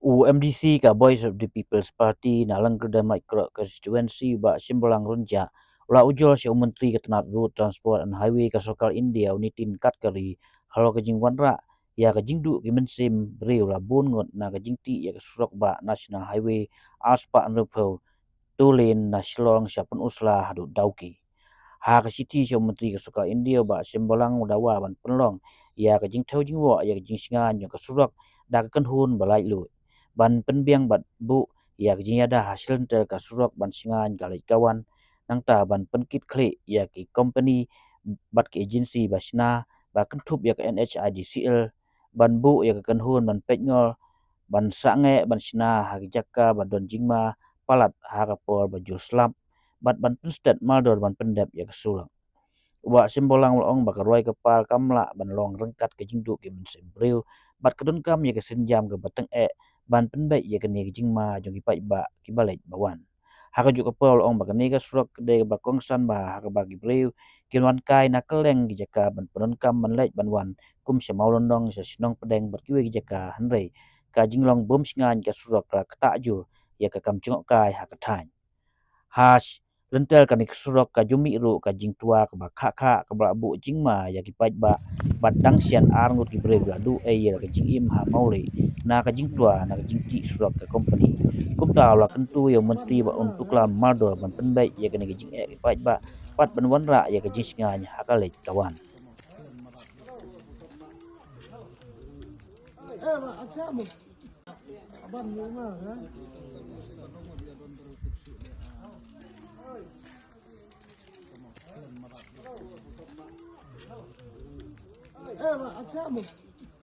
UMDC ka Voice of the People's Party nalang kerda micro constituency ba Simbalang Runja ula ujol si Menteri Ketenat Road Transport and Highway ka Sokal India Unitin Gadkari halo ka jing wanra ya ka jingdu ki mensim bre ula bun ngot na ka jingti ya ka surok ba National Highway aspa anrupo tulen na Shillong siapun usla hadu dauki ha ka city si Menteri ka Sokal India ba Simbalang udawa ban penlong ya ka jing thau jing wo ya ka jing singan ya ka surok da ka kanhun balai lu ban penbiang bat bu ya jinya da hasil ter ka surok ban singan galai kawan nang ta ban penkit kle ya ki company bat ki agency basna ba kentup ya ka NHIDCL ban bu ya ka kanhun ban petngol ban sange ban sina ha jakka ban don jingma palat ha ka por ba juslap bat ban penstet maldor ban pendap ya ka sulak wa simbolang ong ba ka roi kepal kamla ban long rengkat ke jingdu ki mensim breu bat kedun kam ya ka senjam ke bateng ban penbai ya kene jingma jong ipai ba ki balai bawan haka juk pol ong bakane ka srok de ba kongsan ba haka bagi breu kinwan kai na keleng gi jaka ban penon kam ban lek ban wan kum se maulondong se sinong pedeng ber kiwe gi jaka hanrei ka jinglong bom singan ka srok ka kata ju ya ka kam chungok kai haka thain hash lentel kanik surok ka jumi ru ka jing tua ka ba kha kha ka ba bu jingma ya ki pai ba bat dang sian arngut ki brega du e ya ka jing im ha mauli na ka jing tua na ka jing ti surok ka company kum ta la kentu ya menteri ba untuk la mardor ban penbai ya ka ni jing e ki pai ba pat ban wan ra ya ka jing singa ha ka le kawan Ashamu.